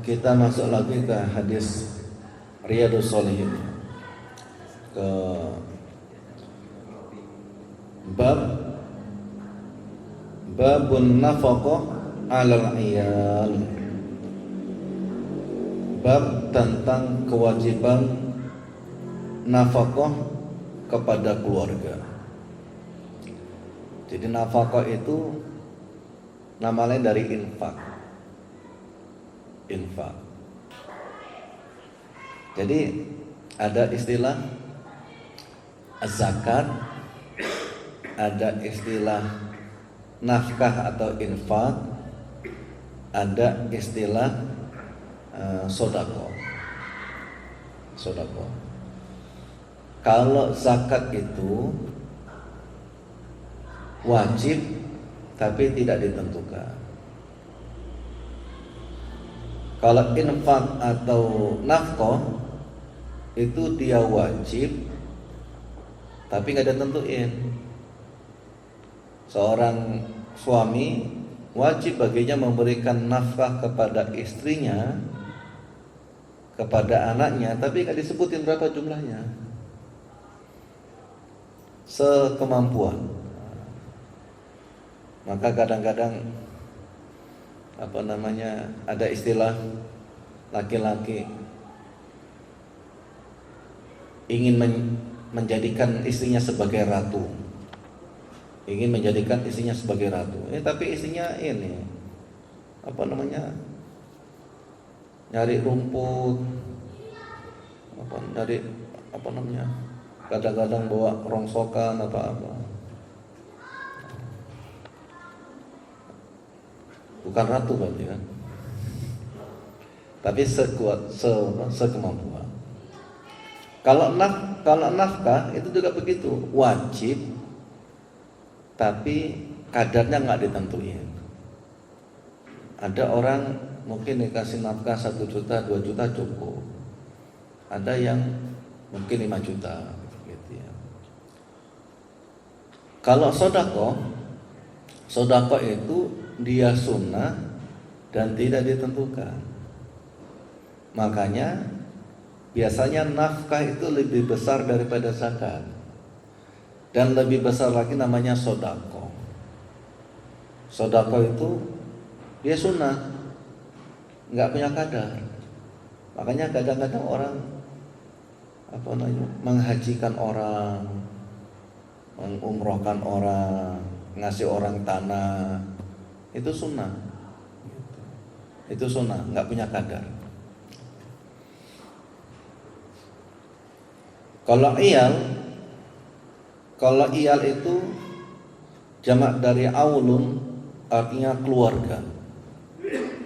Kita masuk lagi ke hadis Riyadhus Shalihin, ke babun nafaqah 'alal 'iyal. Bab tentang kewajiban nafkah kepada keluarga. Jadi nafkah itu namanya dari infak. Jadi ada istilah zakat, ada istilah nafkah atau infak, ada istilah sodako. Kalau zakat itu wajib tapi tidak ditentukan. Kalau infak atau nafkah itu dia wajib tapi nggak ditentuin. Seorang suami wajib baginya memberikan nafkah kepada istrinya, kepada anaknya, tapi nggak disebutin berapa jumlahnya, sekemampuan. Maka kadang-kadang ada istilah laki-laki ingin menjadikan istrinya sebagai ratu, tapi istrinya nyari rumput, kadang-kadang bawa rongsokan apa-apa. Bukan ratu berarti kan, tapi sekemampuan. Kalau nafkah itu juga begitu, wajib tapi kadarnya nggak ditentuin. Ada orang mungkin dikasih nafkah 1 juta, 2 juta cukup. Ada yang mungkin 5 juta gitu ya. Kalau sodako itu dia sunnah dan tidak ditentukan. Makanya biasanya nafkah itu lebih besar daripada zakat, dan lebih besar lagi namanya sodako. Sodako itu dia sunnah, nggak punya kadar. Makanya kadang-kadang orang menghajikan orang, mengumrohkan orang, ngasih orang tanah, itu sunnah. Nggak punya kadar. Kalau iyal itu jamak dari aulun, artinya keluarga,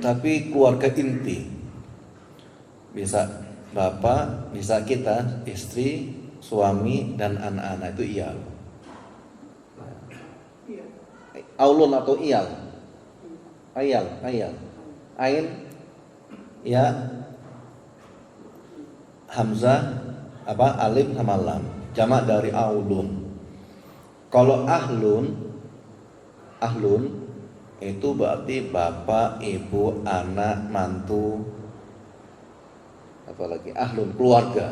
tapi keluarga inti. Bisa bapak, bisa kita, istri, suami, dan anak-anak, itu iyal. Aulun atau iyal. Ayal. Ain, ya, hamzah, alif sama lam, jamak dari aulun. Kalau ahlun itu berarti bapak, ibu, anak, mantu, apalagi ahlun, keluarga.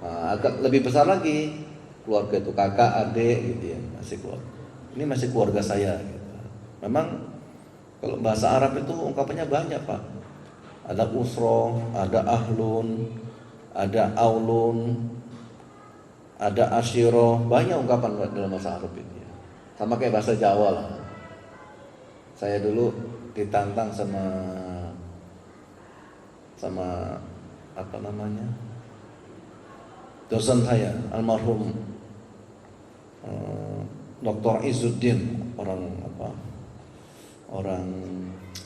Agak lebih besar lagi, keluarga itu kakak, adik gitu ya, masih keluarga. Ini masih keluarga saya gitu. Memang kalau bahasa Arab itu ungkapannya banyak, Pak. Ada usroh, ada ahlun, ada aulun, ada asyiroh, banyak ungkapan dalam bahasa Arab ini. Sama kayak bahasa Jawa lah. Saya dulu ditantang sama dosen saya, almarhum Dr. Izzuddin, orang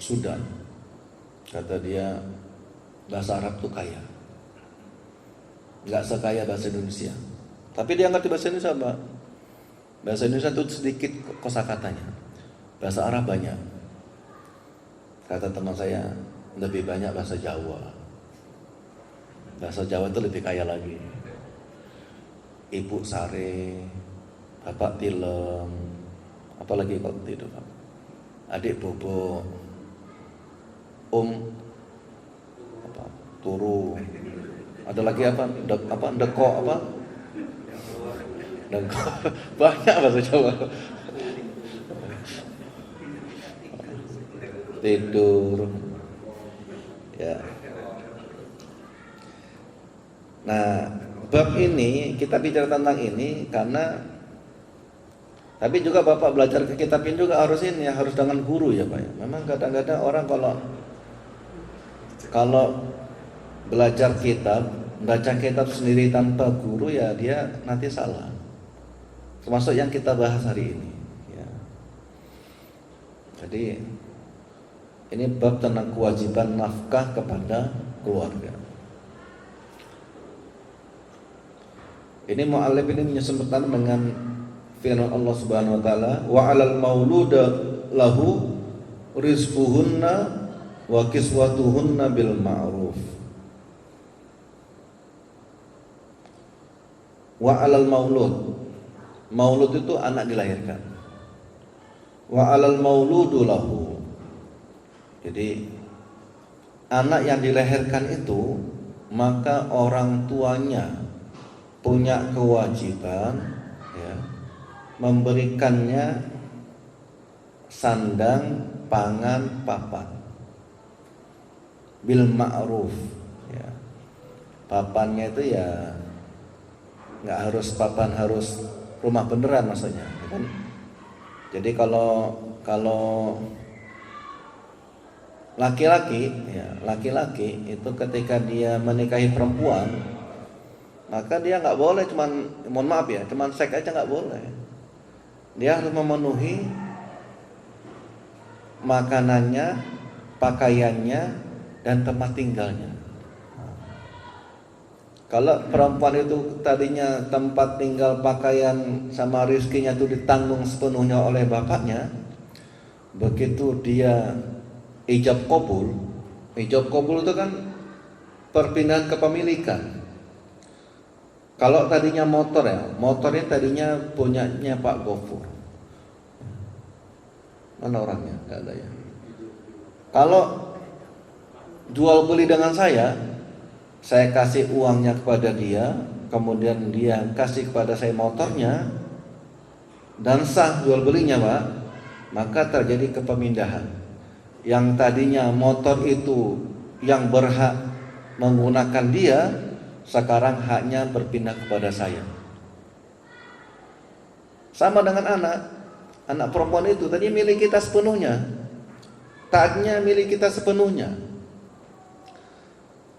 Sudan. Kata dia, bahasa Arab tuh kaya, nggak sekaya bahasa Indonesia. Tapi dia ngerti bahasa Indonesia, Pak. Bahasa Indonesia tuh sedikit kosakatanya, bahasa Arab banyak. Kata teman saya, lebih banyak bahasa Jawa. Bahasa Jawa itu lebih kaya lagi. Ibu sare, bapak tilem, apalagi kalau itu, Pak. Adik bobo, apa, turu. Ada lagi apa? Deko apa? Deko. Banyak bahasa Jawa. Tidur. Ya. Nah, bab ini kita bicara tentang ini karena tapi juga Bapak belajar ke kitab ini juga harus ini ya, harus dengan guru ya Pak ya. Memang kadang-kadang orang kalau belajar kitab, baca kitab sendiri tanpa guru ya dia nanti salah. Termasuk yang kita bahas hari ini ya. Jadi ini bab tentang kewajiban nafkah kepada keluarga. Ini mu'allif ini menyebutkan dengan firman Allah Subhanahu wa taala, wa 'alal mauluda lahu rizquhunna wa kiswatuhunna bil ma'ruf. Wa 'alal maulud. Maulud itu anak dilahirkan. Wa 'alal mauludu lahu. Jadi anak yang dilahirkan itu maka orang tuanya punya kewajiban ya, memberikannya sandang, pangan, papan bil ma'ruf ya. Papannya itu ya nggak harus papan harus rumah beneran maksudnya kan. Jadi kalau laki-laki itu ketika dia menikahi perempuan maka dia nggak boleh mohon maaf ya, cuman seks aja nggak boleh. Dia harus memenuhi makanannya, pakaiannya, dan tempat tinggalnya. Kalau perempuan itu tadinya tempat tinggal, pakaian, sama rizkinya itu ditanggung sepenuhnya oleh bapaknya, begitu dia ijab qabul itu kan perpindahan kepemilikan. Kalau tadinya motornya tadinya punyanya Pak Gofur. Mana orangnya? Nggak ada ya. Kalau jual beli dengan saya kasih uangnya kepada dia, kemudian dia kasih kepada saya motornya, dan sah jual belinya Pak, maka terjadi kepemindahan. Yang tadinya motor itu yang berhak menggunakan dia, sekarang haknya berpindah kepada saya. Sama dengan anak perempuan itu tadi milik kita sepenuhnya, haknya milik kita sepenuhnya.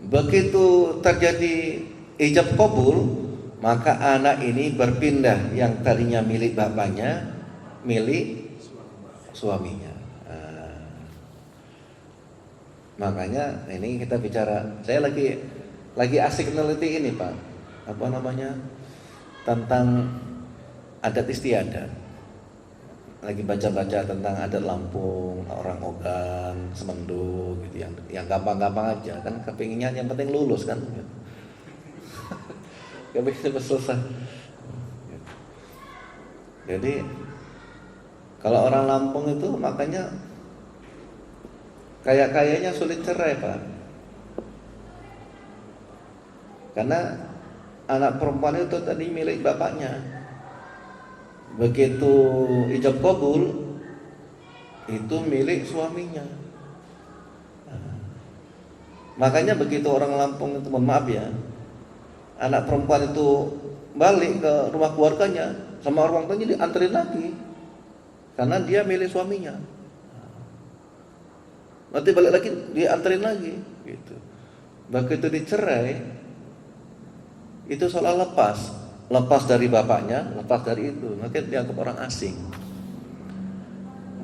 Begitu terjadi ijab qabul, maka anak ini berpindah yang tadinya milik bapaknya, milik suaminya. Makanya ini kita bicara, saya lagi asik meneliti ini Pak, apa namanya, tentang adat istiadat. Lagi baca-baca tentang adat Lampung, orang Ogan, Semendo gitu, yang gampang-gampang aja kan, kepinginnya yang penting lulus kan. Gak bisa selesai. Jadi kalau orang Lampung itu makanya kayaknya sulit cerai Pak. Karena anak perempuan itu tadi milik bapaknya. Begitu ijab qabul itu milik suaminya. Makanya begitu orang Lampung itu, mohon maaf ya, anak perempuan itu balik ke rumah keluarganya, sama orang tuanya dianterin lagi, karena dia milik suaminya. Nanti balik lagi dianterin lagi, gitu. Begitu dicerai, itu seolah lepas dari bapaknya, lepas dari itu, nanti dianggap orang asing.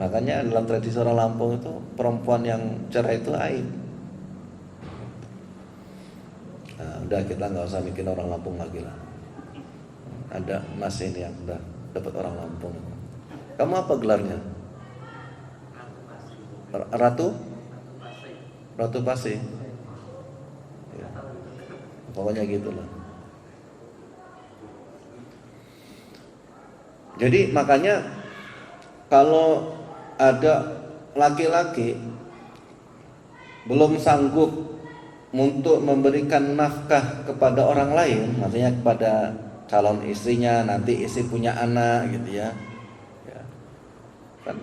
Makanya dalam tradisi orang Lampung itu perempuan yang cerai itu aib. Nah, udah kita nggak usah bikin orang Lampung lagi lah. Ada Mas ini yang udah dapat orang Lampung. Kamu apa gelarnya? Ratu Pasi. Ya. Pokoknya gitulah. Jadi makanya kalau ada laki-laki belum sanggup untuk memberikan nafkah kepada orang lain, maksudnya kepada calon istrinya, nanti istri punya anak gitu ya, kan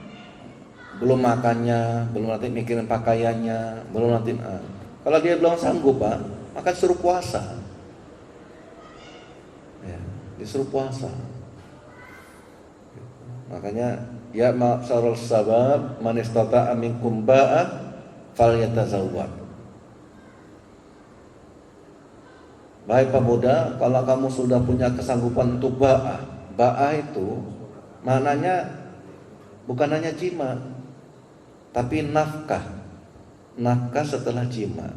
belum makannya, belum nanti mikirin pakaiannya, belum nanti kalau dia belum sanggup Pak, maka suruh puasa ya, disuruh puasa. Makanya ya ma'syarul sabab man istata'a minkum ba'a falyatazawwaj. Baik pemuda, kalau kamu sudah punya kesanggupan untuk ba'ah. Ba'ah itu maknanya bukan hanya jima, tapi nafkah. Nafkah setelah jima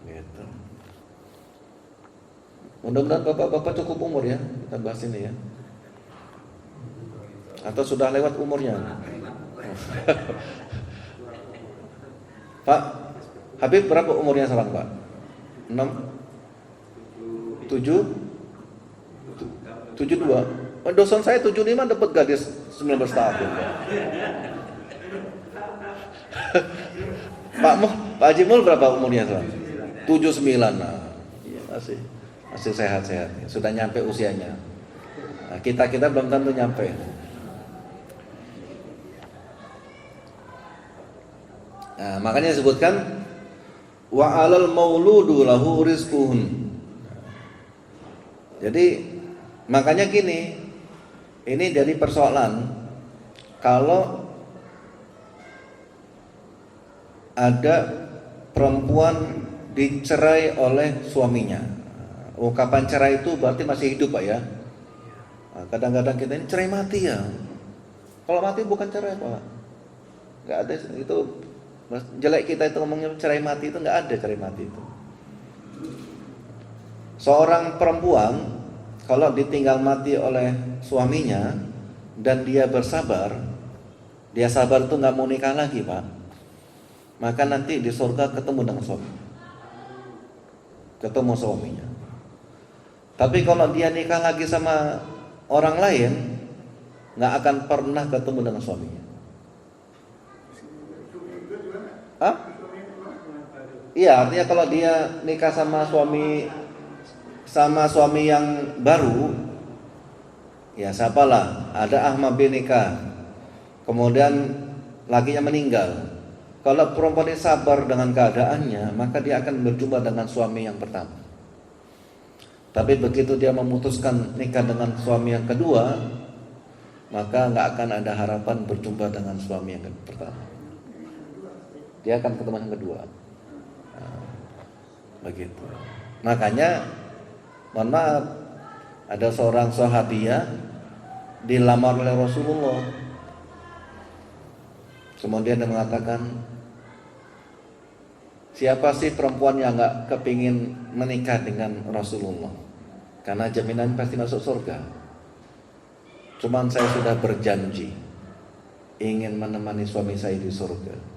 gitu. Mudah-mudahan bapak-bapak cukup umur ya, kita bahas ini ya. Atau sudah lewat umurnya? Pak Habib berapa umurnya sekarang Pak? 6? 72. Dosen saya 75 dapat gadis 19 tahun. Pak Haji Mul berapa umurnya sekarang? 79. Nah, iya, masih sehat-sehat. Sudah nyampe usianya. Nah, kita belum tentu nyampe. Nah, makanya disebutkan wa 'alal mauludu lahu rizquhun. Jadi makanya gini, ini dari persoalan kalau ada perempuan dicerai oleh suaminya. Ungkapan cerai itu berarti masih hidup Pak ya. Kadang-kadang kita ini cerai mati ya. Kalau mati bukan cerai Pak. Nggak ada itu, jelek kita itu ngomongnya cerai mati, itu nggak ada cerai mati itu. Seorang perempuan kalau ditinggal mati oleh suaminya dan dia bersabar, dia sabar itu nggak mau nikah lagi Pak, maka nanti di surga ketemu dengan suami, ketemu suaminya. Tapi kalau dia nikah lagi sama orang lain, nggak akan pernah ketemu dengan suaminya. Hah? Iya, artinya kalau dia nikah sama suami yang baru, ya siapalah, ada Ahmad bin nikah, kemudian lakinya meninggal. Kalau perempuan ini sabar dengan keadaannya, maka dia akan berjumpa dengan suami yang pertama. Tapi begitu dia memutuskan nikah dengan suami yang kedua, maka nggak akan ada harapan berjumpa dengan suami yang pertama. Dia akan ketemu yang kedua. Nah, begitu. Makanya mohon maaf, ada seorang sahabiah dilamar oleh Rasulullah. Kemudian dia mengatakan, siapa sih perempuan yang gak kepingin menikah dengan Rasulullah? Karena jaminan pasti masuk surga. Cuman saya sudah berjanji ingin menemani suami saya di surga.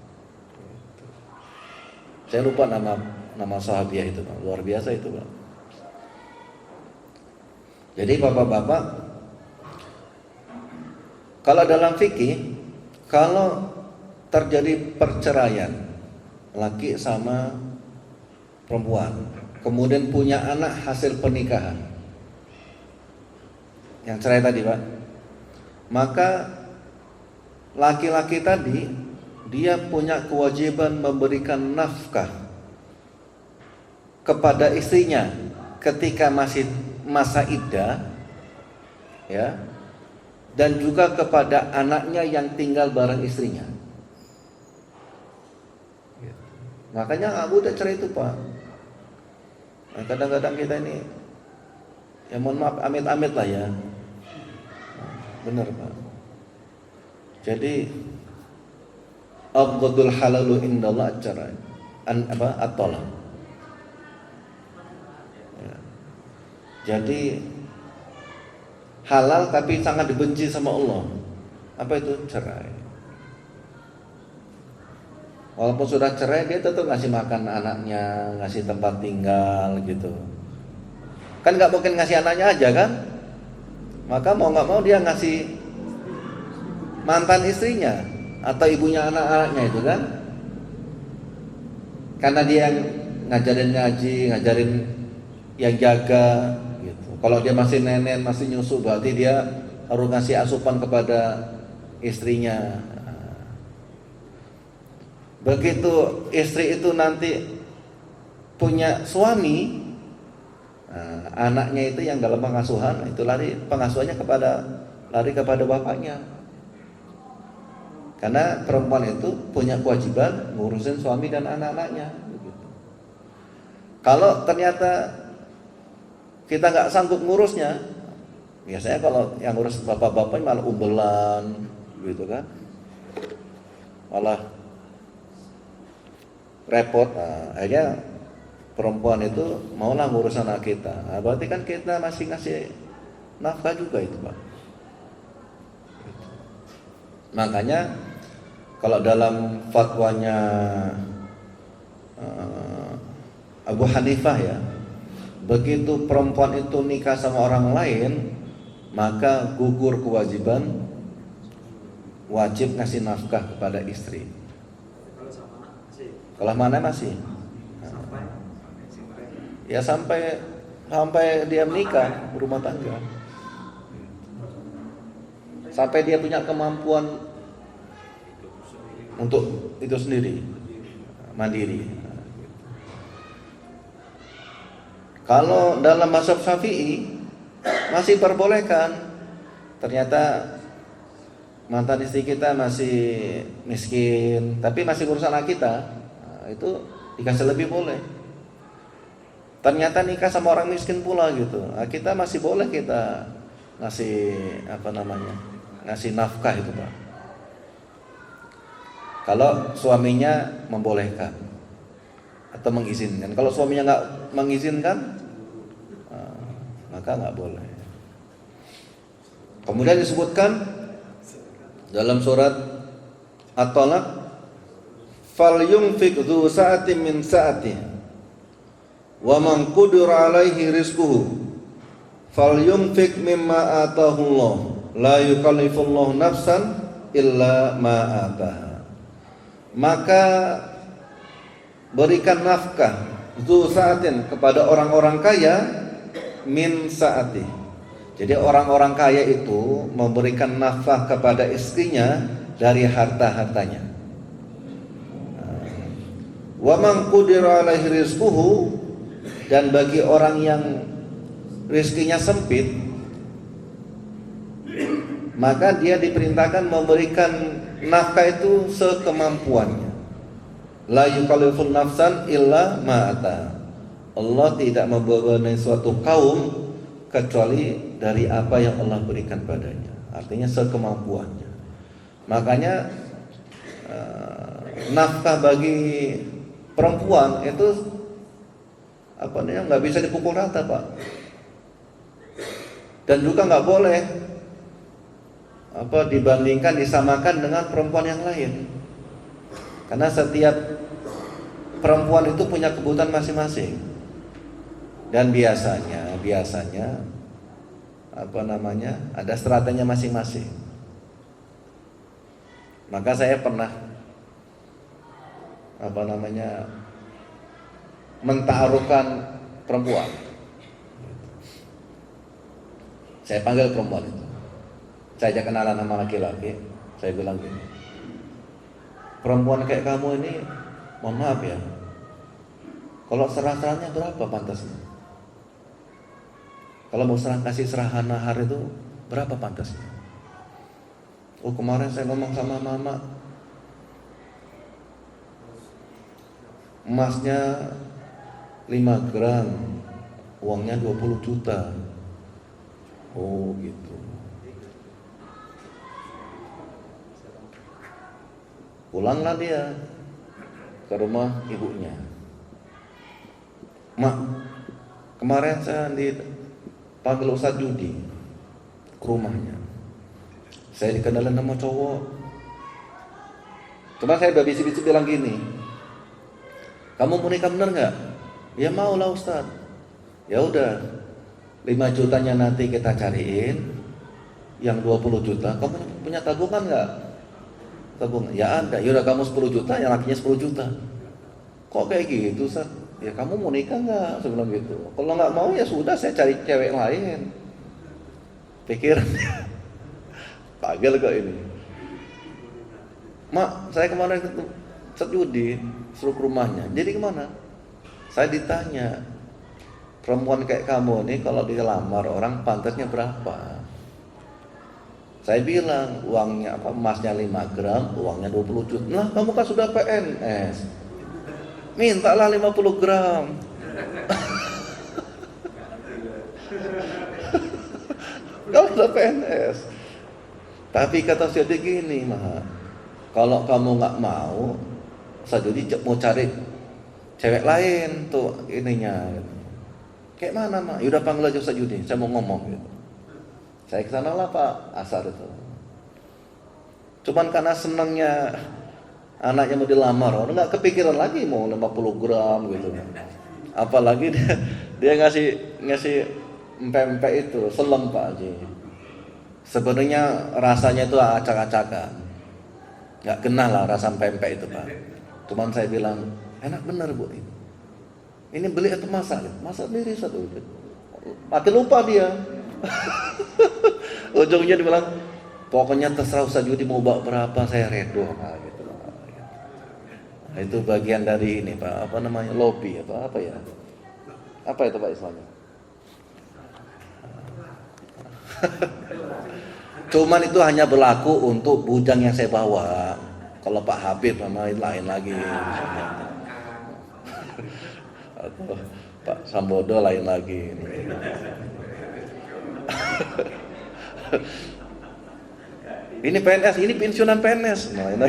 Saya lupa nama sahabiah itu, luar biasa itu Pak. Jadi bapak-bapak, kalau dalam fikih, kalau terjadi perceraian laki sama perempuan, kemudian punya anak hasil pernikahan, yang cerai tadi Pak, maka laki-laki tadi dia punya kewajiban memberikan nafkah kepada istrinya ketika masih masa iddah, ya, dan juga kepada anaknya yang tinggal bareng istrinya. Makanya nggak mudah cerai itu Pak. Nah, kadang-kadang kita ini, ya mohon maaf, amit-amit lah ya. Benar Pak. Jadi abghadul halalu indallah cerai, at-talaq. Jadi halal tapi sangat dibenci sama Allah. Apa itu? Cerai. Walaupun sudah cerai, dia tetap ngasih makan anaknya, ngasih tempat tinggal gitu. Kan nggak mungkin ngasih anaknya aja kan? Maka mau nggak mau dia ngasih mantan istrinya atau ibunya anak-anaknya itu kan. karena dia yang ngajarin ngaji, ngajarin yang jaga gitu. Kalau dia masih nenek, masih nyusu, berarti dia harus ngasih asupan kepada istrinya. Begitu istri itu nanti punya suami, anaknya itu yang dalam pengasuhan itu pengasuhannya lari kepada bapaknya. Karena perempuan itu punya kewajiban ngurusin suami dan anak-anaknya. Kalau ternyata kita nggak sanggup ngurusnya, biasanya kalau yang ngurus bapak-bapak malah umbelan, gitu kan, malah repot. Akhirnya perempuan itu maulah ngurus anak kita. Berarti kan kita masih ngasih nafkah juga itu, Pak. Makanya kalau dalam fatwanya Abu Hanifah ya, begitu perempuan itu nikah sama orang lain, maka gugur kewajiban wajib ngasih nafkah kepada istri. Kalau mana masih? Ya sampai dia menikah, berumah tangga. Sampai dia punya kemampuan untuk itu sendiri, mandiri. Kalau dalam mazhab Syafi'i masih perbolehkan. Ternyata mantan istri kita masih miskin, tapi masih ngurus anak kita, itu dikasih lebih boleh. Ternyata nikah sama orang miskin pula gitu, kita masih boleh kita ngasih ngasih nafkah itu, Pak. Kalau suaminya membolehkan atau mengizinkan. Kalau suaminya nggak mengizinkan, maka nggak boleh. Kemudian disebutkan dalam surat At-Talaq, "Falyunfiq dzu sa'atin min sa'atihi wa man qudira 'alaihi rizquhu falyunfiq mimma ataahu Allah la yukallifullahu nafsan illa ma ataha." Maka berikan nafkah dzu sa'atin kepada orang-orang kaya min sa'ati. Jadi orang-orang kaya itu memberikan nafkah kepada istrinya dari harta-hartanya. Wa man qudira 'alaihi rizquhu, dan bagi orang yang rezekinya sempit, maka dia diperintahkan memberikan nafkah itu sekemampuannya. La yukallifun nafsan illa ma ata. Allah tidak membebani suatu kaum kecuali dari apa yang Allah berikan padanya. Artinya sekemampuannya. Makanya nafkah bagi perempuan itu nggak bisa dipukul rata, Pak. Dan juga nggak boleh dibandingkan, disamakan dengan perempuan yang lain. Karena setiap perempuan itu punya kebutuhan masing-masing. Dan biasanya ada stratenya masing-masing. Maka saya pernah menta'arufkan perempuan. Saya panggil perempuan itu. Saya ajak kenalan sama laki-laki. Saya bilang gini, perempuan kayak kamu ini, mohon maaf ya, kalau serah-serahnya berapa pantasnya? Kalau mau kasih serahan nahar itu berapa pantasnya? Oh, kemarin saya ngomong sama mama, emasnya 5 gram, uangnya 20 juta. Oh gitu. Pulanglah dia ke rumah ibunya. Mak, kemarin saya dipanggil Ustadz Judi ke rumahnya. Saya dikenalin sama cowok. Cuma saya udah bisi-bisi bilang gini, kamu mau nikah bener nggak? Ya mau lah Ustadz. Ya udah, 5 jutanya nanti kita cariin, yang 20 juta. Kamu punya tabungan nggak? Tabungan? Ya ada. Yaudah kamu 10 juta, yang lakinya 10 juta. Kok Kok kayak gitu, Ustaz? Ya kamu mau nikah nggak? Saya bilang gitu. Kalau nggak mau ya sudah, saya cari cewek lain. Pikirannya pagel kok ini. Mak, saya kemarin ketemu Ustaz Yudi, suruh ke rumahnya. Jadi kemana? Saya ditanya, perempuan kayak kamu nih kalau dilamar orang pantasnya berapa? Saya bilang uangnya apa, emasnya 5 gram, uangnya 20 juta. Nah kamu kan sudah PNS, mintalah 50 gram. Kamu sudah PNS. Tapi kata si Yudi gini, mah, kalau kamu nggak mau, saya jadi mau cari cewek lain tuh ininya. Kayak mana, mah? Yaudah panggil aja Ustaz Yudi, saya mau ngomong gitu. Saya kesana lah Pak Asar itu. Cuman karena senangnya anaknya mau dilamar, orang nggak kepikiran lagi mau 50 gram gitu. Apalagi dia ngasih empek-empek itu, selem Pak Haji. Sebenarnya rasanya itu acak-acakan, nggak kenal lah rasa empek-empek itu Pak. Cuman saya bilang enak bener Bu, ini beli atau masak? Masak sendiri satu. Mati lupa dia. Ujungnya dibilang, pokoknya terserah Ustaz Yudi mau bawa berapa, saya redo Pak gitu. Nah, itu bagian dari ini Pak, apa namanya, lobby apa ya? Apa itu Pak istilahnya? Cuman itu hanya berlaku untuk bujang yang saya bawa. Kalau Pak Habib sama lain lagi. Atau Pak Sambodo lain lagi. Ini PNS, ini pensiunan PNS. Nah, ini.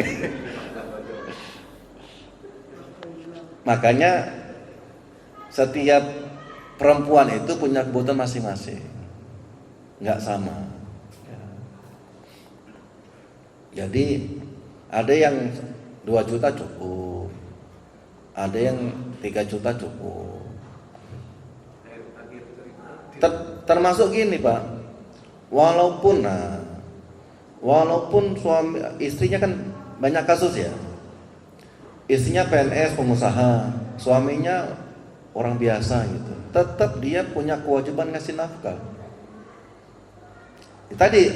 Makanya setiap perempuan itu punya kebutuhan masing-masing, nggak sama. Jadi ada yang 2 juta cukup, ada yang 3 juta cukup. Termasuk gini Pak, walaupun suami istrinya kan banyak kasus ya, istrinya PNS pengusaha, suaminya orang biasa gitu, tetap dia punya kewajiban ngasih nafkah. Tadi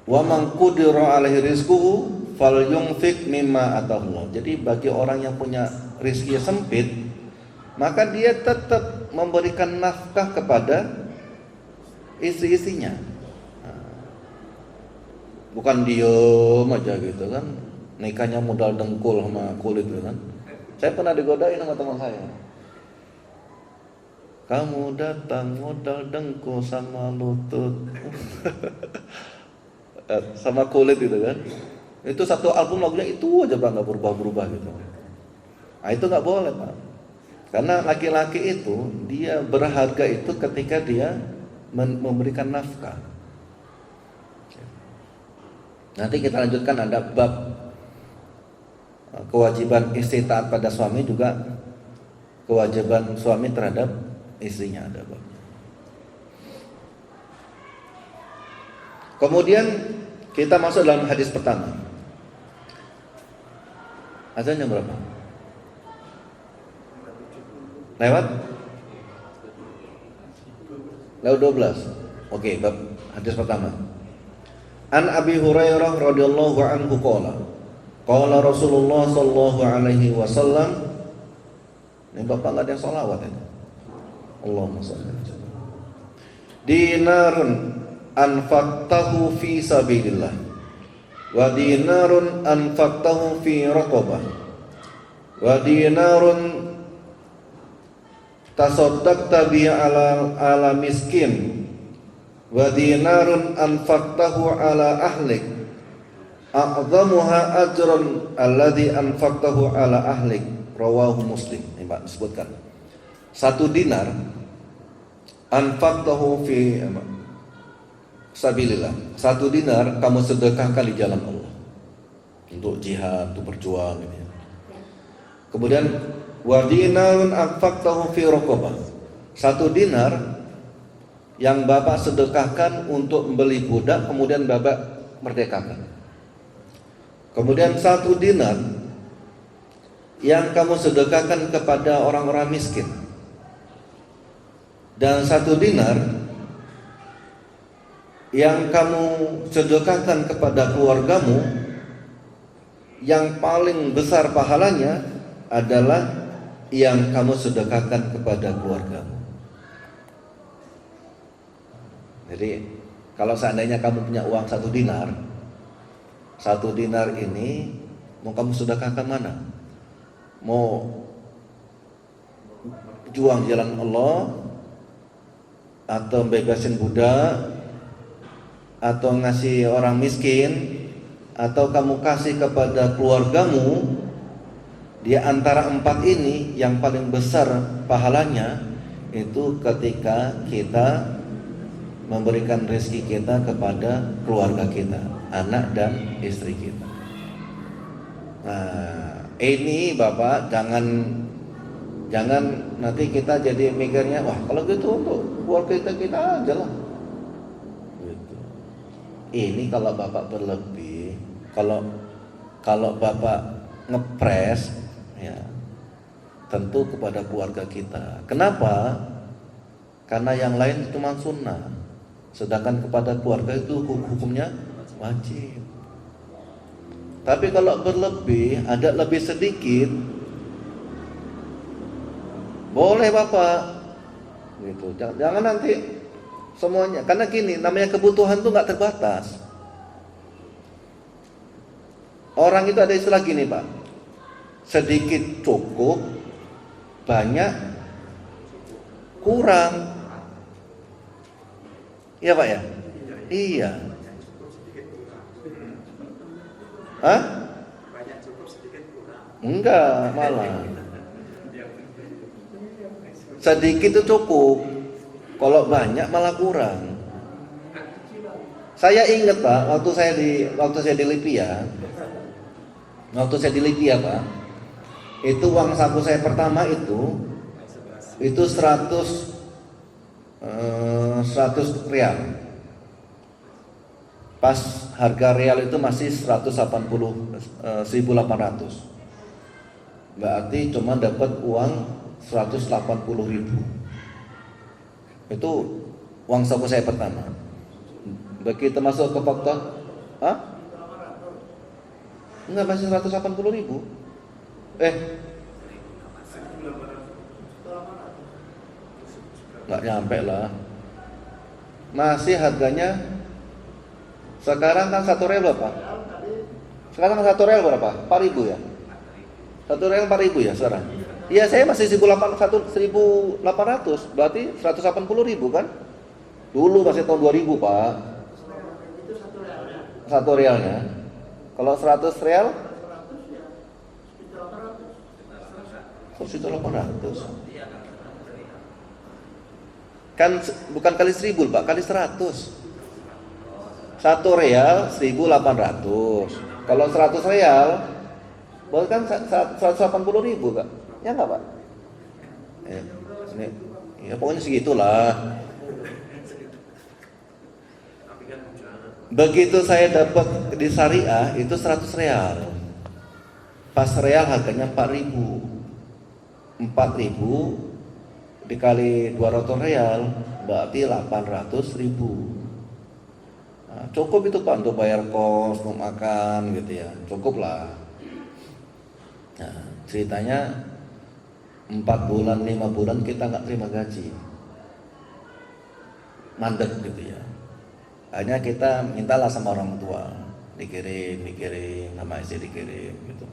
wa man qudira alaihi rizquhu falyunfik mimma atahullah. Jadi bagi orang yang punya rezeki sempit, maka dia tetap memberikan nafkah kepada istri-istrinya. Bukan diem aja gitu kan, nikahnya modal dengkul sama kulit gitu kan. Saya pernah digodain sama teman saya. Kamu datang modal dengkul sama lutut sama kulit gitu kan. Itu satu album lagunya itu aja Pak, nggak berubah-berubah gitu. Nah itu nggak boleh Pak. Karena laki-laki itu dia berharga itu ketika dia memberikan nafkah. Nanti kita lanjutkan, ada bab kewajiban istri taat pada suami, juga kewajiban suami terhadap istrinya ada bab. Kemudian kita masuk dalam hadis pertama. Azan jam berapa? Lewat 12. Oke, bab hadis pertama. An Abi Hurairah radhiyallahu anhu qala Rasulullah sallallahu alaihi wasallam. Ini Bapak enggak ada yang sholawat ini. Allahumma shalli. Dinarun anfaqtahu fi sabilillah wa dinarun anfaqtahu fi raqabah wa dinarun tasaddaqta bi ala miskin wa dinarun anfaqtahu ala ahlik a'zamuha ajran alladhi anfaqtahu ala ahlik, rawahu Muslim. Ini Pak disebutkan 1 dinar anfaqtahu fi sabilillah, 1 dinar kamu sedekahkan di jalan Allah untuk jihad, untuk berjuang gitu ya. Kemudian wa dinarun anfaqtahu fi raqabah, 1 dinar yang Bapak sedekahkan untuk membeli budak kemudian Bapak merdekakan. Kemudian 1 dinar yang kamu sedekahkan kepada orang-orang miskin, dan 1 dinar yang kamu sedekahkan kepada keluargamu, yang paling besar pahalanya adalah yang kamu sedekahkan kepada keluargamu. Jadi kalau seandainya kamu punya uang 1 dinar, 1 dinar ini mau kamu sedekahkan mana? Mau juang jalan Allah, atau bebasin budak, atau ngasih orang miskin, atau kamu kasih kepada keluargamu? Di antara 4 ini yang paling besar pahalanya itu ketika kita memberikan rezeki kita kepada keluarga kita, anak dan istri kita. Nah, ini Bapak jangan nanti kita jadi mikirnya, wah kalau gitu untuk keluarga kita aja lah. Gitu. Ini kalau Bapak berlebih, kalau Bapak ngepres, ya tentu kepada keluarga kita. Kenapa? Karena yang lain itu sunnah, sedangkan kepada keluarga itu hukumnya wajib. Tapi kalau berlebih, ada lebih sedikit, boleh Bapak, gitu. Jangan nanti semuanya, karena gini, namanya kebutuhan itu nggak terbatas. Orang itu ada istilah gini Pak, sedikit cukup, banyak kurang. Iya Pak ya? Iya. Hah? Banyak cukup, sedikit kurang. Enggak, malah sedikit itu cukup, kalau banyak malah kurang. Saya ingat Pak, waktu saya di Libya Pak, itu uang saku saya pertama itu 100 rial. Pas harga real itu masih 1.800. Berarti cuma dapat uang 180.000. Itu uang saku saya pertama. Begitu masuk ke faktor, enggak, masih 180.000. Enggak nyampe lah. Masih harganya sekarang kan 1 rial berapa? Sekarang 1 rial berapa? 4.000 ya? 1 rial 4.000 ya sekarang? Iya, saya masih 1.800, berarti 180.000 kan? Dulu masih tahun 2000 Pak. 1 rialnya. Kalau 100 rial? 1.800. Kan bukan kali 1.000 Pak, kali 100. 1 rial 1.800. Kalau 100 rial, berarti kan 180.000 Pak. Ya enggak Pak? Ini, ya pokoknya segitulah. Begitu saya dapat di syariah itu 100 rial. Pas real harganya 4.000. 4.000 dikali 200 rial berarti 800.000. Nah, cukup itu Pak untuk bayar kos, untuk makan gitu ya. Cukup lah. Nah, ceritanya 4 bulan, 5 bulan kita nggak terima gaji, mandek gitu ya. Hanya kita mintalah sama orang tua, dikirim, nama istri dikirim gitu.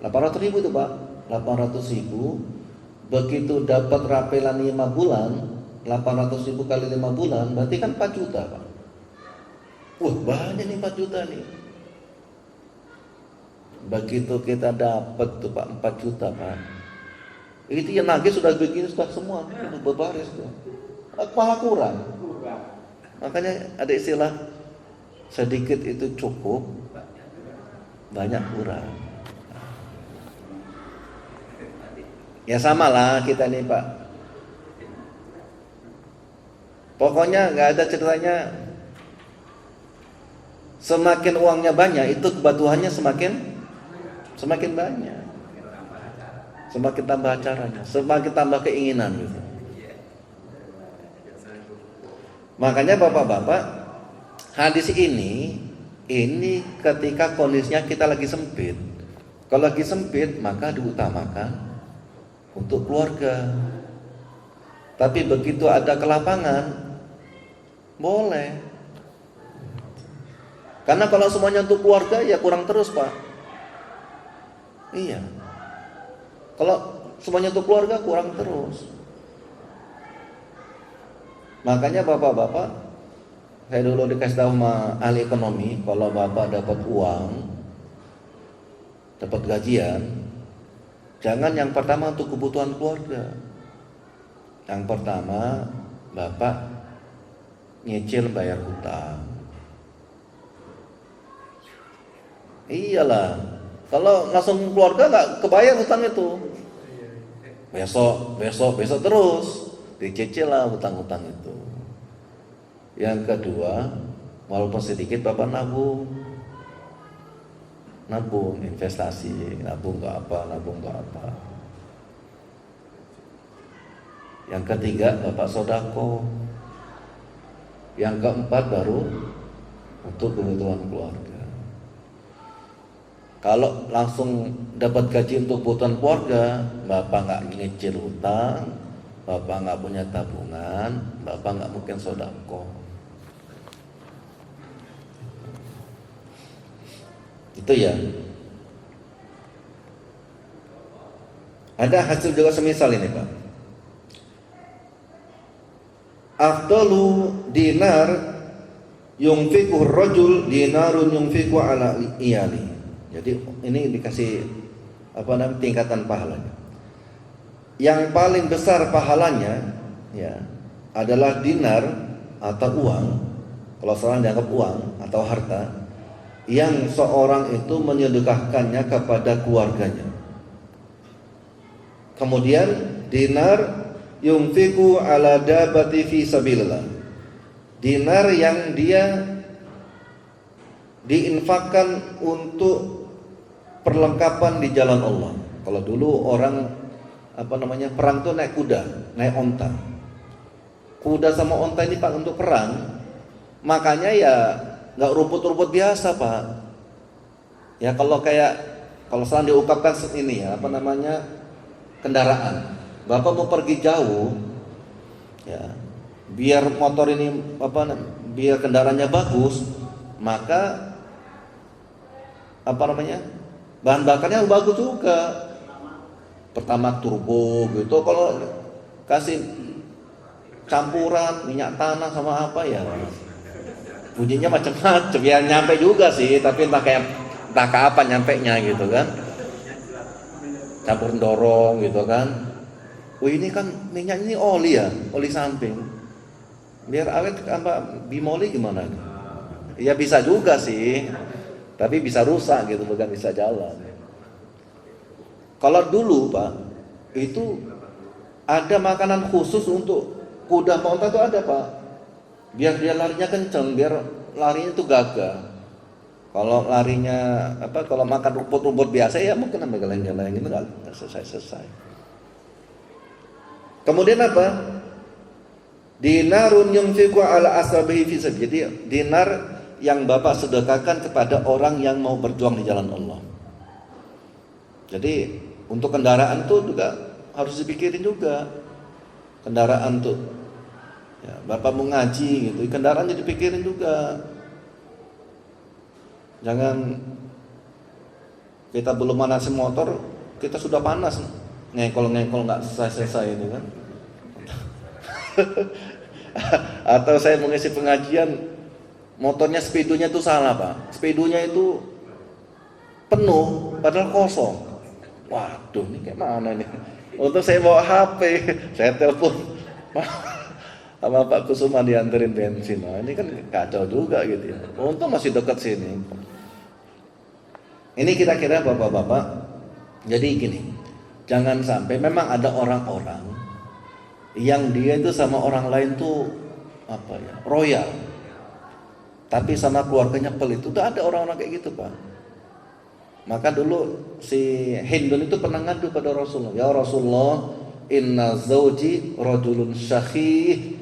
800.000 itu Pak, 800.000. Begitu dapat rapelan 5 bulan, 800.000 kali 5 bulan, berarti kan 4 juta Pak. Wah banyak nih 4 juta nih. Begitu kita dapat tuh Pak 4 juta Pak, itu yang nagih sudah begini, sudah semua itu berbaris tuh, malah kurang. Makanya ada istilah sedikit itu cukup, banyak kurang. Ya sama lah kita nih Pak. Pokoknya nggak ada ceritanya semakin uangnya banyak itu kebutuhannya semakin semakin banyak, semakin tambah acaranya, semakin tambah keinginan gitu. Makanya bapak-bapak, hadis ini ketika kondisinya kita lagi sempit. Kalau lagi sempit maka diutamakan untuk keluarga. Tapi begitu ada kelapangan, boleh. Karena kalau semuanya untuk keluarga ya kurang terus, Pak. Iya. Kalau semuanya untuk keluarga kurang terus. Makanya bapak-bapak, saya dulu dikasih tahu sama ahli ekonomi, kalau bapak dapat uang, dapat gajian, jangan yang pertama untuk kebutuhan keluarga. Yang pertama, bapak nyicil bayar hutang. Iyalah, kalau langsung keluarga nggak kebayar hutang itu. Besok terus dicicil lah hutang-hutang itu. Yang kedua, walaupun sedikit bapak nabung investasi, nabung untuk apa. Yang ketiga, bapak sodako. Yang keempat baru untuk kebutuhan keluarga. Kalau langsung dapat gaji untuk kebutuhan keluarga, bapak nggak nyicil hutang, bapak nggak punya tabungan, bapak nggak mungkin sodako. Itu ya. Ada hasil juga semisal ini, Pak. Afdalu dinar yunfiqur rajul dinarun yunfiqu ala iyali. Jadi ini dikasih tingkatan pahalanya. Yang paling besar pahalanya ya adalah dinar atau uang. Kalau seorang dianggap uang atau harta yang seorang itu menyedekahkannya kepada keluarganya. Kemudian dinar yunfiqu ala dabati fi sabilillah. Dinar yang dia diinfakkan untuk perlengkapan di jalan Allah. Kalau dulu orang perang tuh naik kuda, naik onta. Kuda sama onta ini Pak untuk perang. Makanya ya nggak rumput-rumput biasa, Pak. Ya kalau sekarang diungkapkan ini ya kendaraan. Bapak mau pergi jauh, ya biar motor ini biar kendaraannya bagus, maka bahan bakarnya bagus juga. Pertama turbo gitu, kalau kasih campuran minyak tanah sama apa ya bunyinya macam-macam ya, nyampe juga sih, tapi entah kapan nyampenya gitu kan, campur dorong gitu kan. Ini kan minyak ini oli ya, oli samping, biar awet apa bimoli gimana? Ya bisa juga sih, tapi bisa rusak gitu, bukan bisa jalan. Kalau dulu Pak, itu ada makanan khusus untuk kuda sama onta itu ada Pak. Biar dia larinya kenceng, biar larinya itu gagah. Kalau larinya kalau makan rumput-rumput biasa ya mungkin sampai geleng-geleng itu nggak selesai. Kemudian dinarun yunfiqu ala ashabihi fi sabilillah. Jadi dinar yang Bapak sedekahkan kepada orang yang mau berjuang di jalan Allah. Jadi untuk kendaraan tuh juga harus dipikirin juga. Kendaraan tuh ya, Bapak mau ngaji gitu, kendaraan jadi pikirin juga. Jangan kita belum manasi motor, kita sudah panas, ngekol nggak selesai ini kan. Atau saya mengisi pengajian, motornya speedonya itu salah Pak, speedonya itu penuh padahal kosong. Waduh, ini kayak mana nih? Untuk saya bawa HP, saya telepon sama Pak Kusuma dianterin bensin. Nah, ini kan kacau juga gitu ya. Untung masih dekat sini. Ini kira-kira bapak-bapak. Jadi gini, jangan sampai memang ada orang-orang yang dia itu sama orang lain tuh royal, tapi sama keluarganya pelit. Udah ada orang-orang kayak gitu Pak. Maka dulu si Hindun itu pernah ngadu pada Rasulullah, ya Rasulullah, inna zauji rajulun syakhih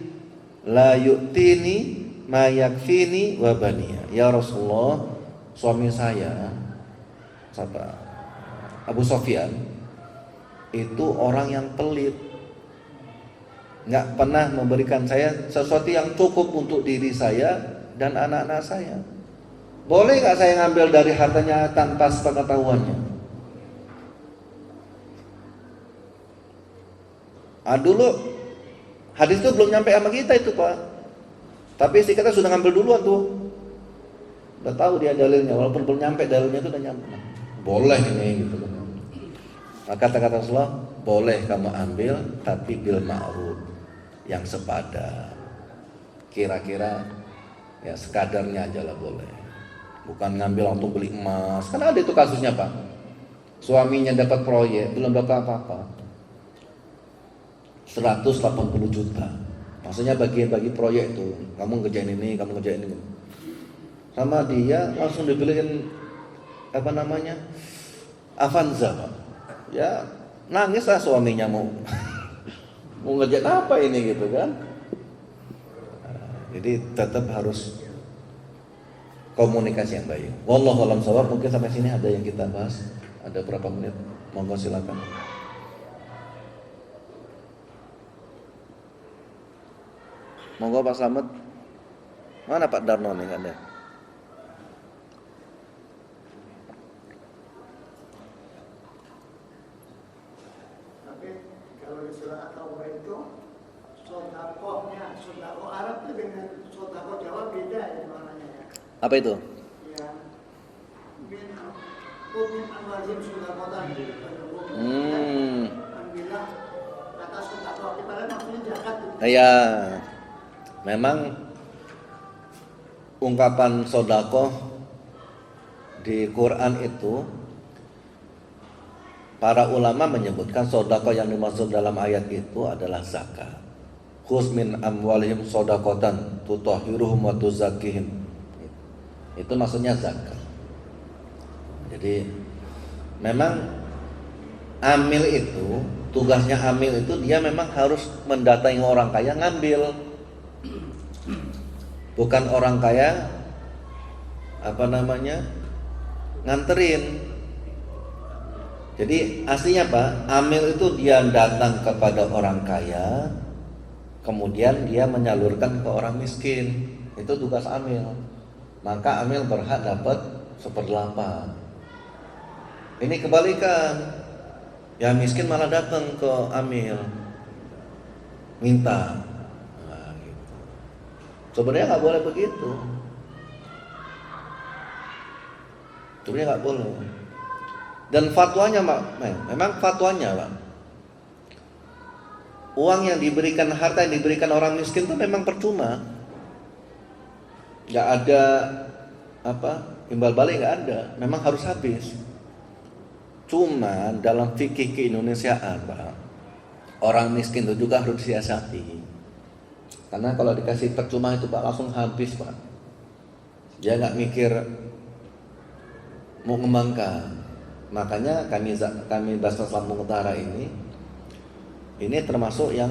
la yu'tini ma yakfini wa baniya. Ya Rasulullah, suami saya Abu Sofyan itu orang yang pelit, nggak pernah memberikan saya sesuatu yang cukup untuk diri saya dan anak-anak saya. Boleh nggak saya ngambil dari hartanya tanpa sepengetahuannya? Dulu hadis itu belum nyampe sama kita itu Pak. Tapi istri kita sudah ngambil duluan tuh. Udah tahu dia dalilnya, walaupun belum nyampe dalilnya itu udah nyampe. Boleh ini gitu kan. Maka kata Rasulullah, boleh kamu ambil tapi bil ma'ruf, yang sepadan. Kira-kira ya sekadarnya aja lah boleh. Bukan ngambil langsung beli emas. Karena ada itu kasusnya Pak. Suaminya dapat proyek, belum dapat apa-apa. 180 juta. Maksudnya bagi-bagi proyek itu. Kamu ngerjain ini, kamu ngerjain ini. Sama dia langsung dibeliin Avanza Pak. Ya nangis lah suaminya mau ngerjain apa ini gitu kan. Jadi tetap harus komunikasi yang baik. Wallahu a'lam shawab. Mungkin sampai sini ada yang kita bahas. Ada berapa menit? Monggo silakan. Monggo Pak Slamet. Mana Pak Darno nih ada? Tapi kalau di surah At-Taubah itu sodakoh Arab itu dengan sodakoh Jawa beda ya maknanya ya. Apa itu? Ya, min anwajib sodakotan. Alhamdulillah kata sodakoh kita kan maksudnya zakat. Ya, memang ungkapan sodakoh di Quran itu para ulama menyebutkan sodakoh yang dimaksud dalam ayat itu adalah zakat. Khuz min amwalihim sodakotan tutahhiruhum wa tuzakkihim. Itu maksudnya zakat. Jadi memang amil itu, tugasnya amil itu dia memang harus mendatangi orang kaya ngambil. Bukan orang kaya nganterin. Jadi aslinya Pak, amil itu dia datang kepada orang kaya, kemudian dia menyalurkan ke orang miskin. Itu tugas amil. Maka amil berhak dapat 1/8. Ini kebalikan. Yang miskin malah datang ke amil minta. Nah, gitu. Sebenarnya nggak boleh begitu. Sebenarnya nggak boleh. Dan fatwanya memang fatwanya Pak, uang yang diberikan, harta yang diberikan orang miskin itu memang percuma. Nggak ada imbal balik, nggak ada. Memang harus habis. Cuma dalam fikih keindonesiaan Pak, orang miskin itu juga harus disiasati. Karena kalau dikasih percuma itu Pak langsung habis Pak. Dia nggak mikir mau ngembangkan. Makanya kami Basnas Lampung Utara ini termasuk yang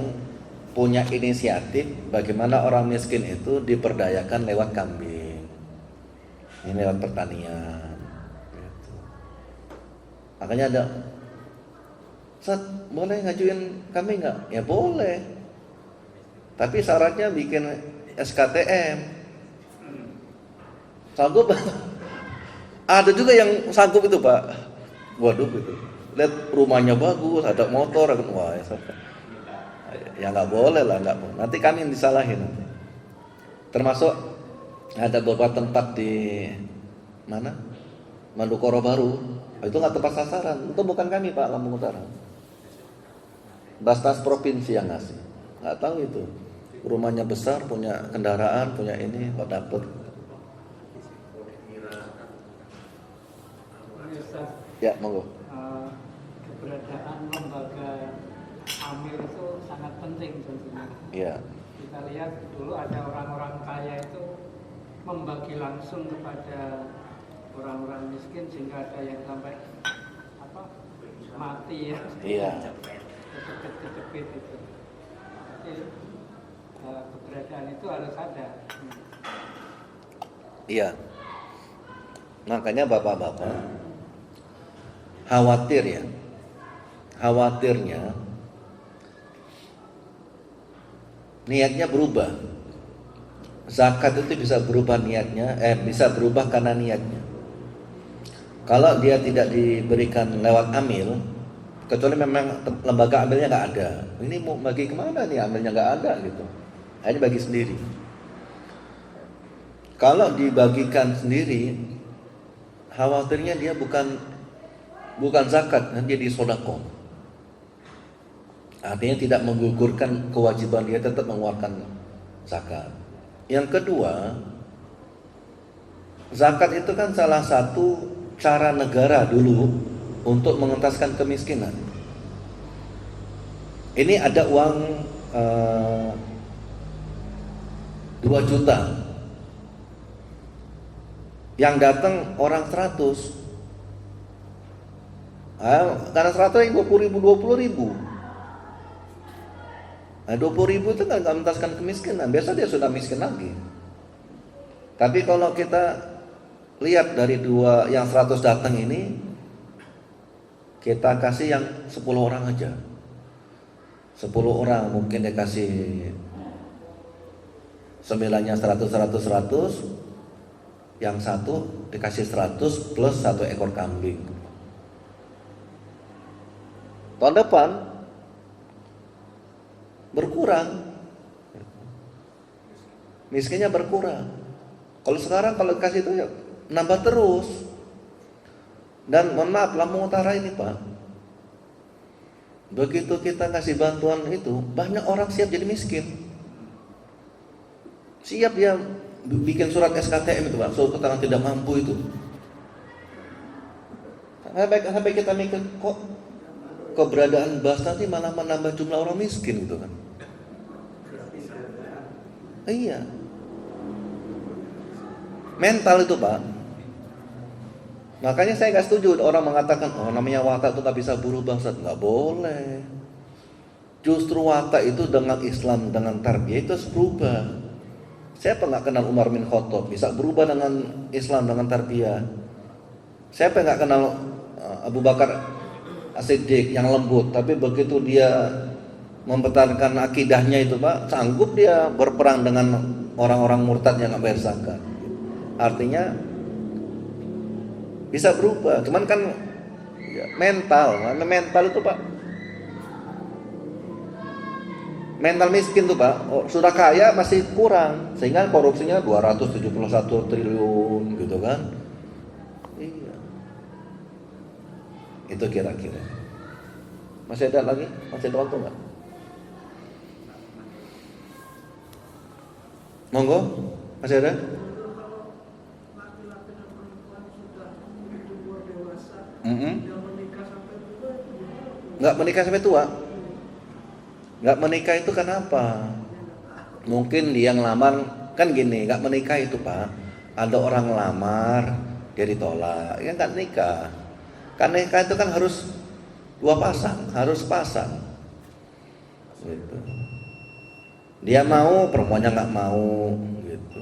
punya inisiatif bagaimana orang miskin itu diperdayakan lewat kambing, ini lewat pertanian. Gitu. Makanya ada, Ustaz, boleh ngajuin kambing nggak? Ya boleh, tapi syaratnya bikin SKTM. Sanggup? Ada juga yang sanggup itu Pak. Waduh gitu. Lihat rumahnya bagus, ada motor, wah ya nggak boleh lah, nggak boleh. Nanti kami yang disalahin. Termasuk ada beberapa tempat di mana, Mandukoro Baru, itu nggak tepat sasaran. Itu bukan kami Pak Lampung Utara, Basnas provinsi yang ngasih. Nggak tahu itu. Rumahnya besar, punya kendaraan, punya ini, kok dapet. Ya, monggo. Keberadaan lembaga amil itu sangat penting tentunya. Ya. Kita lihat dulu ada orang-orang kaya itu membagi langsung kepada orang-orang miskin sehingga ada yang sampai apa mati ya. Iya. Kejepit itu. Jadi keberadaan itu harus ada. Iya. Makanya bapak-bapak khawatir ya. Khawatirnya niatnya berubah. Zakat itu bisa berubah niatnya, bisa berubah karena niatnya. Kalau dia tidak diberikan lewat amil, kecuali memang lembaga amilnya nggak ada. Ini mau bagi kemana nih, amilnya nggak ada gitu. Ini bagi sendiri. Kalau dibagikan sendiri, khawatirnya dia bukan zakat, nanti dia sodako. Artinya tidak menggugurkan kewajiban dia tetap mengeluarkan zakat. Yang kedua, zakat itu kan salah satu cara negara dulu untuk mengentaskan kemiskinan. Ini ada uang 2 juta, yang datang orang 100, karena 100 yang 20 ribu. Nah, 20.000 itu nggak mengentaskan kemiskinan. Biasa dia sudah miskin lagi. Tapi kalau kita lihat dari yang 100 datang ini, kita kasih yang 10 orang aja. 10 orang mungkin dia kasih 9-nya 100, yang 1 dikasih 100 plus 1 ekor kambing. Tahun depan berkurang, miskinnya berkurang. Kalau sekarang kalau kasih itu ya nambah terus. Dan mohon maaf, Lampung Utara ini Pak, begitu kita kasih bantuan itu, banyak orang siap jadi miskin. Siap dia bikin surat SKTM itu Pak, surat keterangan tidak mampu itu. Sampai kita mikir, kok keberadaan BAS nanti malah menambah jumlah orang miskin gitu kan. Iya. Mental itu Pak. Makanya saya gak setuju orang mengatakan, oh namanya watak itu gak bisa berubah. Gak boleh. Justru watak itu dengan Islam, dengan tarbiyah itu harus berubah. Siapa gak kenal Umar bin Khattab bisa berubah dengan Islam, dengan tarbiyah? Siapa gak kenal Abu Bakar As-Siddiq yang lembut, tapi begitu dia mempertahankan akidahnya itu Pak, sanggup dia berperang dengan orang-orang murtad yang gak bayar zakat. Artinya bisa berubah, cuman kan ya, mental itu Pak, mental miskin tuh Pak, sudah kaya masih kurang, sehingga korupsinya 271 triliun gitu kan. Iya. Itu kira-kira. Masih ada lagi? Masih ada waktu nggak? Monggo, masih ada? Nggak menikah sampai tua. Nggak menikah itu kenapa? Mungkin dia ngelamar, kan gini, nggak menikah itu Pak, ada orang ngelamar, dia ditolak, ya nggak nikah. Karena nikah itu kan harus 2 pasang, harus pasang. Gitu. Dia mau, perempuannya nggak mau, gitu.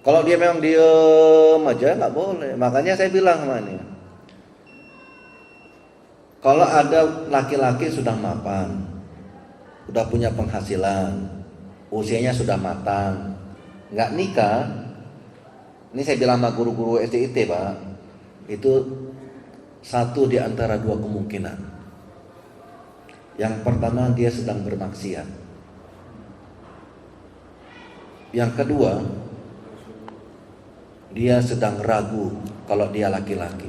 Kalau dia memang diem aja nggak boleh. Makanya saya bilang sama ini, kalau ada laki-laki sudah mapan, sudah punya penghasilan, usianya sudah matang, nggak nikah, ini saya bilang sama guru-guru SDIT Pak, itu satu di antara 2 kemungkinan. Yang pertama dia sedang bermaksiat. Yang kedua, dia sedang ragu kalau dia laki-laki.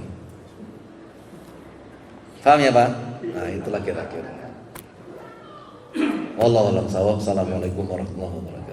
Paham ya Pak? Nah itulah kira-kira. Wallahu a'lam bishawab. Assalamualaikum warahmatullahi wabarakatuh.